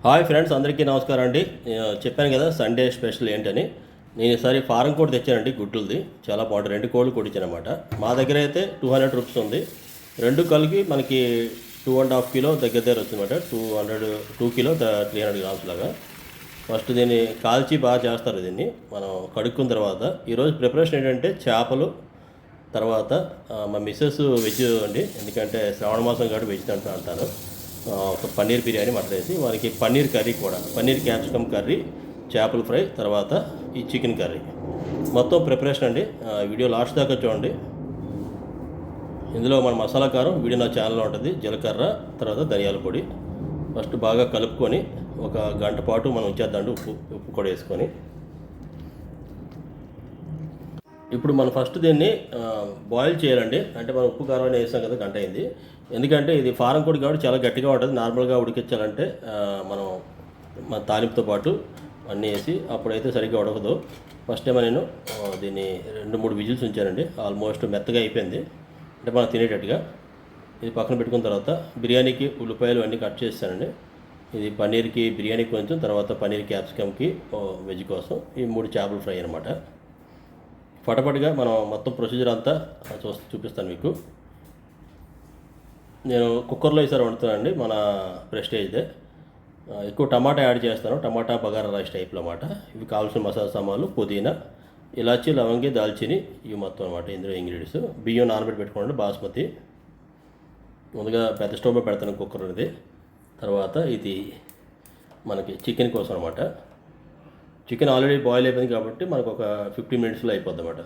Hi friends, అందరికీ నమస్కారం అండి. చెప్పాను కదా సండే స్పెషల్ ఏంటని. నేను ఈసారి ఫారం కోడి తెచ్చానండి, గుడ్లుది. చాలా బాగుంటుంది. 2 కోళ్ళు కొట్టించాను అనమాట. మా దగ్గర అయితే 200 రూపీస్ ఉంది. రెండు కలిపి మనకి 2.5 కిలో దగ్గర వచ్చింది అనమాట. 2 కిలో 300 గ్రామ్స్ లాగా. ఫస్ట్ దీన్ని కాల్చి బాగా చేస్తారు. దీన్ని మనం కడుక్కున్న తర్వాత ఈరోజు ప్రిపరేషన్ ఏంటంటే చేపలు, తర్వాత మా మిస్సెస్ వెజ్ అండి, ఎందుకంటే శ్రావణ మాసం కాబట్టి వెజ్ అంటాను. ఒక పన్నీర్ బిర్యానీ మటన్ వేసి మనకి పన్నీర్ కర్రీ కూడా, పన్నీర్ క్యాప్సికమ్ కర్రీ, చేపల ఫ్రై, తర్వాత ఈ చికెన్ కర్రీ మొత్తం ప్రిపరేషన్ అండి. వీడియో లాస్ట్ దాకా చూడండి. ఇందులో మన మసాలా కారం వీడియో నా ఛానల్లో ఉంటుంది. జీలకర్ర, తర్వాత ధనియాల పొడి ఫస్ట్ బాగా కలుపుకొని ఒక గంట పాటు మనం ఉంచేద్దాండి. ఉప్పు కూడా వేసుకొని ఇప్పుడు మనం ఫస్ట్ దీన్ని బాయిల్ చేయాలండి. అంటే మనం ఉప్పు కారం వేసాం కదా, గంట అయింది. ఎందుకంటే ఇది ఫారం కోడి కాబట్టి చాలా గట్టిగా ఉంటుంది. నార్మల్గా ఉడికించాలంటే మనం మన తాలింపుతో పాటు అన్నీ వేసి అప్పుడైతే సరిగ్గా ఉడకదు. ఫస్ట్ టైం నేను దీన్ని 2-3 విజిల్స్ ఉంచానండి. ఆల్మోస్ట్ మెత్తగా అయిపోయింది, అంటే మనం తినేటట్టుగా. ఇది పక్కన పెట్టుకున్న తర్వాత బిర్యానీకి ఉల్లిపాయలు అన్నీ కట్ చేస్తానండి. ఇది పన్నీర్కి, బిర్యానీ కొంచెం, తర్వాత పన్నీర్ క్యాప్సికమ్కి వెజ్ కోసం ఈ 3 చేపల ఫ్రై అనమాట. ఫటాఫట్గా మనం మొత్తం ప్రొసీజర్ అంతా చూపిస్తాను మీకు. నేను కుక్కర్లో ఈసారి వండుతానండి, మన ప్రెస్టేజ్దే. ఎక్కువ టమాటా యాడ్ చేస్తాను, టమాటా బగారా రైస్ టైప్లో అన్నమాట. ఇవి కావాల్సిన మసాలా సామాన్లు: పుదీనా, ఇలాచి, లవంగి, దాల్చిని, ఇవి మొత్తం అనమాట ఇందులో ఇంగ్రీడియంట్స్. బియ్యం నానబెట్టి పెట్టుకోండి, బాస్మతి. ముందుగా పెద్ద స్టవ్ మీద పెడతాను కుక్కర్ అనేది. తర్వాత ఇది మనకి చికెన్ కోసం అనమాట. చికెన్ ఆల్రెడీ బాయిల్ అయిపోయింది కాబట్టి మనకు ఒక 15 మినిట్స్లో అయిపోద్ది అన్నమాట.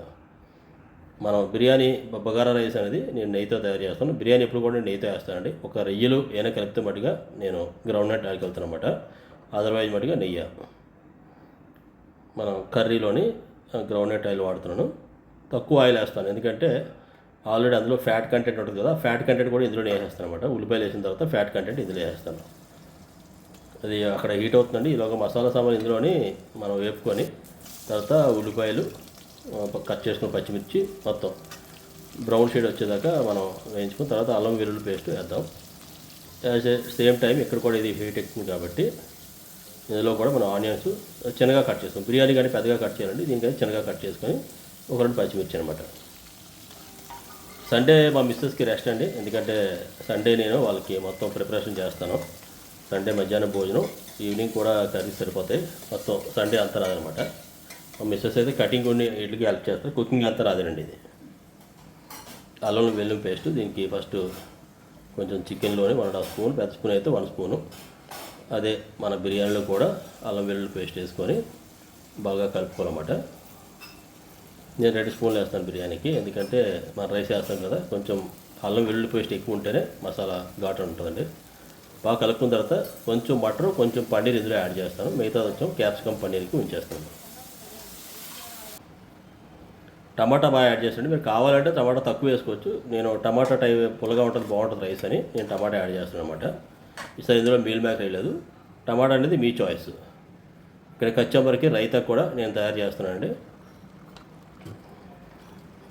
మనం బిర్యానీ బగారా రైస్ అనేది నేను నెయ్యితో తయారు చేస్తాను. బిర్యానీ ఎప్పుడు కూడా నెయ్యితో వేస్తానండి. ఒక రొయ్యలు ఏమైనా కలిపితే మటుగా నేను గ్రౌండ్ నట్ ఆయిల్కి వెళ్తాను అనమాట. అదర్వైజ్ మటుగా నెయ్యి. మనం కర్రీలోని గ్రౌండ్ నట్ ఆయిల్ వాడుతున్నాను. తక్కువ ఆయిల్ వేస్తాను, ఎందుకంటే ఆల్రెడీ అందులో ఫ్యాట్ కంటెంట్ ఉంటుంది కదా. ఫ్యాట్ కంటెంట్ కూడా ఇందులోనే వేసేస్తాను అనమాట. ఉల్లిపాయలు వేసిన తర్వాత ఫ్యాట్ కంటెంట్ ఇందులో వేస్తాను. అది అక్కడ హీట్ అవుతుందండి. ఈలోగా మసాలా సామాన్ ఇందులోని మనం వేపుకొని, తర్వాత ఉల్లిపాయలు కట్ చేసుకుని, పచ్చిమిర్చి మొత్తం బ్రౌన్ షేడ్ వచ్చేదాకా మనం వేయించుకున్న తర్వాత అల్లం వెల్లుల్లి పేస్ట్ వేద్దాం. సేమ్ టైం ఇక్కడ కూడా ఇది హీట్ ఎక్కుతుంది కాబట్టి ఇందులో కూడా మనం ఆనియన్స్ చిన్నగా కట్ చేస్తాం. బిర్యానీ కానీ పెద్దగా కట్ చేయాలండి, దీనికైతే చిన్నగా కట్ చేసుకొని ఒక 2 పచ్చిమిర్చి అనమాట. సండే మా మిస్సెస్కి రెస్ట్ అండి, ఎందుకంటే సండే నేను వాళ్ళకి మొత్తం ప్రిపరేషన్ చేస్తాను. సండే మధ్యాహ్నం భోజనం, ఈవినింగ్ కూడా కర్రీస్ సరిపోతాయి. మొత్తం సండే అంతా రాదనమాట. మా మిస్సెస్ అయితే కటింగ్ కొన్ని ఇడ్లీకి హెల్ప్ చేస్తారు, కుకింగ్ అంతా రాదండి. ఇది అల్లం వెల్లుల్లి పేస్ట్. దీనికి ఫస్ట్ కొంచెం చికెన్లోనే 1.5 స్పూన్, పెద్ద స్పూన్ అయితే 1 స్పూను. అదే మన బిర్యానీలో కూడా అల్లం వెల్లుల్లి పేస్ట్ వేసుకొని బాగా కలుపుకోవాలన్నమాట. నేను 2 స్పూన్లు వేస్తాను బిర్యానీకి, ఎందుకంటే మన రైస్ వేస్తాం కదా, కొంచెం అల్లం వెల్లుల్లి పేస్ట్ ఎక్కువ ఉంటేనే మసాలా ఘాటు ఉంటుందండి. బాగా కలుపుకున్న తర్వాత కొంచెం బటర్, కొంచెం పన్నీర్ ఇందులో యాడ్ చేస్తాను. మిగతా కొంచెం క్యాప్సికమ్ పన్నీర్కి ఉంచేస్తాను. టమాటా బాగా యాడ్ చేస్తాను. మీరు కావాలంటే టమాటా తక్కువ వేసుకోవచ్చు. నేను టమాటా పుల్లగా ఉంటుంది, బాగుంటుంది రైస్ అని నేను టమాటా యాడ్ చేస్తాను అనమాట. ఈసారి ఇందులో మీల్ మేకర్ వేయలేదు. టమాటా అనేది మీ చాయిస్. ఇక్కడ కచ్చంబరికి రైతా కూడా నేను తయారు చేస్తున్నానండి.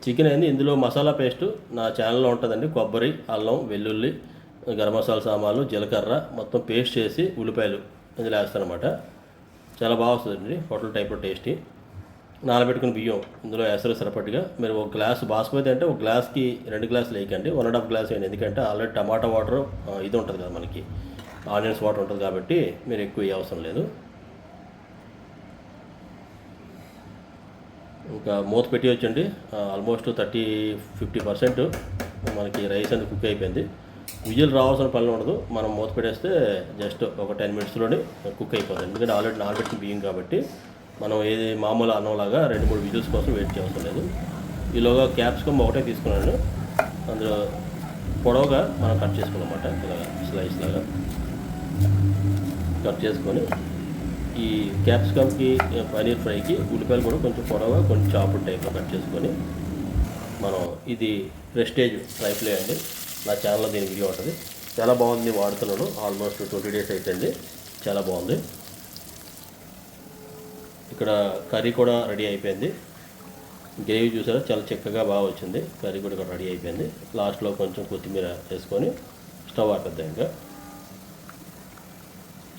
చికెన్ అనేది ఇందులో మసాలా పేస్ట్ నా ఛానల్లో ఉంటుందండి. కొబ్బరి, అల్లం, వెల్లుల్లి, గరం మసాలా సామాన్లు, జీలకర్ర మొత్తం పేస్ట్ చేసి ఉల్లిపాయలు ఇందులో వేస్తాను అనమాట. చాలా బాగా వస్తుందండి, హోటల్ టైప్లో టేస్టీ. నానబెట్టుకుని బియ్యం ఇందులో వేస్తారు సరిపట్టుగా. మీరు ఒక గ్లాస్ బాస్మతి అంటే ఒక గ్లాస్కి 2 గ్లాసులు వేయకండి, 1.5 గ్లాస్ వేయండి. ఎందుకంటే ఆల్రెడీ టమాటా వాటర్ ఇది ఉంటుంది కదా, మనకి ఆనియన్స్ వాటర్ ఉంటుంది కాబట్టి మీరు ఎక్కువ వేయ అవసరం లేదు. ఇంకా మూత పెట్టి వచ్చండి. ఆల్మోస్ట్ 30-50% మనకి రైస్ అనేది కుక్ అయిపోయింది. విజిల్ రావాల్సిన పని ఉండదు, మనం మూత పెట్టేస్తే జస్ట్ ఒక 10 మినిట్స్లోనే కుక్ అయిపోతుంది. ఎందుకంటే ఆల్రెడీ నానబెట్టిన బియ్యం కాబట్టి మనం ఏది మామూలు అన్నంలాగా 2-3 విజిల్స్ కోసం వెయిట్ చేయవసరం లేదు. ఈలోగా క్యాప్సికమ్ ఒకటే తీసుకున్నాను, అందులో పొడవుగా మనం కట్ చేసుకున్నమాట. ఇలా స్లైస్ లాగా కట్ చేసుకొని ఈ క్యాప్సికమ్కి, పన్నీర్ ఫ్రైకి ఉల్లిపాయలు కూడా కొంచెం పొడవుగా, కొంచెం చాపుడ్ టైప్లో కట్ చేసుకొని మనం ఇది ప్రెస్టేజ్ ఫ్రై ఫ్లై అండి, నా ఛానల్లో దీని వీడియో ఉంటుంది. చాలా బాగుంది, వాడుతున్నాను. ఆల్మోస్ట్ 20 డేస్ అవుతుంది, చాలా బాగుంది. ఇక్కడ కర్రీ కూడా రెడీ అయిపోయింది. గ్రేవీ చూసారా, చాలా చక్కగా బాగా వచ్చింది. కర్రీ కూడా రెడీ అయిపోయింది. లాస్ట్లో కొంచెం కొత్తిమీర వేసుకొని స్టవ్ ఆపేద్దాం. ఇంకా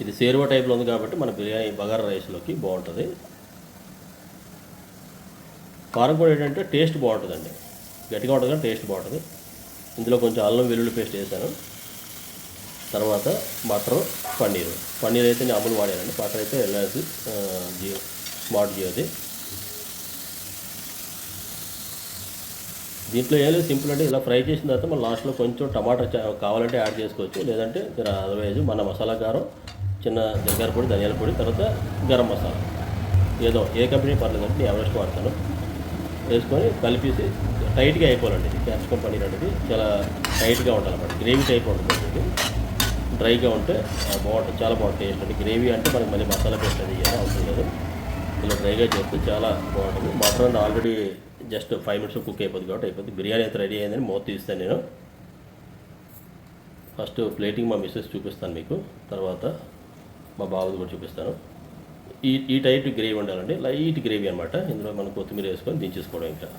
ఇది సేరువా టైప్లో ఉంది కాబట్టి మన బిర్యానీ బగారా రైస్లోకి బాగుంటుంది. కారం కూడా ఏంటంటే టేస్ట్ బాగుంటుందండి, గట్టిగా ఉంటుంది కానీ టేస్ట్ బాగుంటుంది. ఇందులో కొంచెం అల్లం వెల్లుల్లి పేస్ట్ వేసాను. తర్వాత బటర్, పన్నీర్ అయితే నేను అమూల్ వాడానండి. బటర్ అయితే ఎల్ఐసి స్మార్ట్ జియోది. దీంట్లో ఏం లేదు, సింపుల్ అంటే ఇలా ఫ్రై చేసిన తర్వాత మన లాస్ట్లో కొంచెం టమాటా కావాలంటే యాడ్ చేసుకోవచ్చు, లేదంటే అదర్వైజ్ మన మసాలా కారం, చిన్న జీలకర్ర పొడి, ధనియాల పొడి, తర్వాత గరం మసాలా ఏదో ఏ కంపెనీ పర్లేదంటే నేను ఎవరెస్ట్ వాడతాను. వేసుకొని కలిపేసి టైట్గా అయిపోవాలండి. ఇది క్యాప్సికమ్ పన్నీర్ అనేది చాలా టైట్గా ఉండాలన్నమాట. గ్రేవీ టైప్ ఉంటుంది. ఇది డ్రైగా ఉంటే బాగుంటుంది, చాలా బాగుంటుంది టేస్ట్ అండి. గ్రేవీ అంటే మనకి మళ్ళీ మసాలా పేస్ట్ అది ఏదో అవసరం లేదు. ఇలా డ్రైగా చేస్తే చాలా బాగుంటుంది. Mutton already just 5 minutes cook అయిపోతుంది కాబట్టి అయిపోతుంది. బిర్యానీ అయితే రెడీ అయిందని మూత తీస్తాను నేను. ఫస్ట్ ప్లేటింగ్ మా మిస్సెస్ చూపిస్తాను మీకు, తర్వాత మా బాబుది కూడా చూపిస్తాను. ఈ టైప్ గ్రేవీ ఉండాలండి, లైట్ గ్రేవీ అనమాట. ఇందులో మనం కొత్తిమీర వేసుకొని దించేసుకోవడం. ఇంకా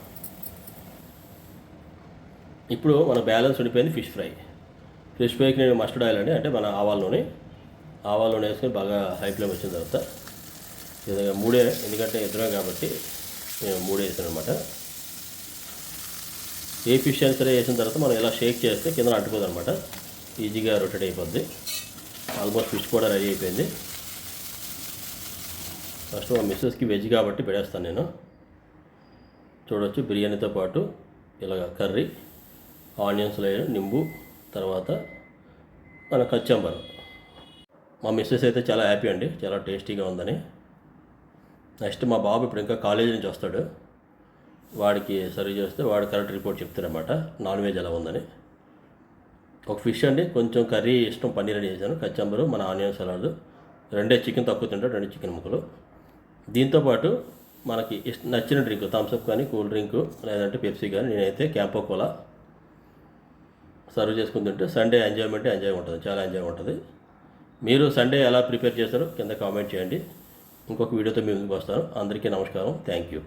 ఇప్పుడు మన బ్యాలెన్స్ ఉండిపోయింది ఫిష్ ఫ్రైకి నేను మస్టర్డ్ ఆయిల్ అండి, అంటే మన ఆవాల నూనె వేసుకొని బాగా హై ఫ్లేమ్ వచ్చిన తర్వాత విధంగా 3, ఎందుకంటే ఇద్దరం కాబట్టి నేను 3 వేసాను అనమాట. ఏ ఫిష్ అయినా సరే వేసిన తర్వాత మనం ఇలా షేక్ చేస్తే కింద అంటుకోదు అనమాట, ఈజీగా రొటేట్ అయిపోద్ది. ఆల్మోస్ట్ ఫిష్ కూడా రెడీ అయిపోయింది. ఫస్ట్ మా మిస్సెస్కి వెజ్ కాబట్టి పెడేస్తాను నేను. చూడవచ్చు బిర్యానీతో పాటు ఇలాగ కర్రీ, ఆనియన్స్ లేయర్, నింబు, తర్వాత మన కచ్చంబరం. మా మిస్సెస్ అయితే చాలా హ్యాపీ అండి, చాలా టేస్టీగా ఉందని. నెక్స్ట్ మా బాబు ఇప్పుడు ఇంకా కాలేజీ నుంచి వస్తాడు, వాడికి సర్వ్ చేస్తే వాడు కరెక్ట్ రిపోర్ట్ చెప్తారన్నమాట నాన్ వెజ్ ఎలా ఉందని. ఒక ఫిష్ అండి, కొంచెం కర్రీ ఇష్టం, పన్నీర్ అని చేశాను, కచ్చంబరు, మన ఆనియన్ సలాడ్, 2 చికెన్ తక్కువ తింటాడు, 2 చికెన్ ముక్కలు. దీంతోపాటు మనకి నచ్చిన డ్రింక్, థమ్స్అప్ కానీ, కూల్ డ్రింకు, లేదంటే పెప్సీ కానీ, నేనైతే క్యాంపో కోలా సర్వ్ చేసుకుని తింటే సండే ఎంజాయ్ ఉంటుంది, చాలా ఎంజాయ్ ఉంటుంది. మీరు సండే ఎలా ప్రిపేర్ చేస్తారో కింద కామెంట్ చేయండి. ఇంకొక వీడియోతో మీ ముందుకు వస్తాను. అందరికీ నమస్కారం. Thank you.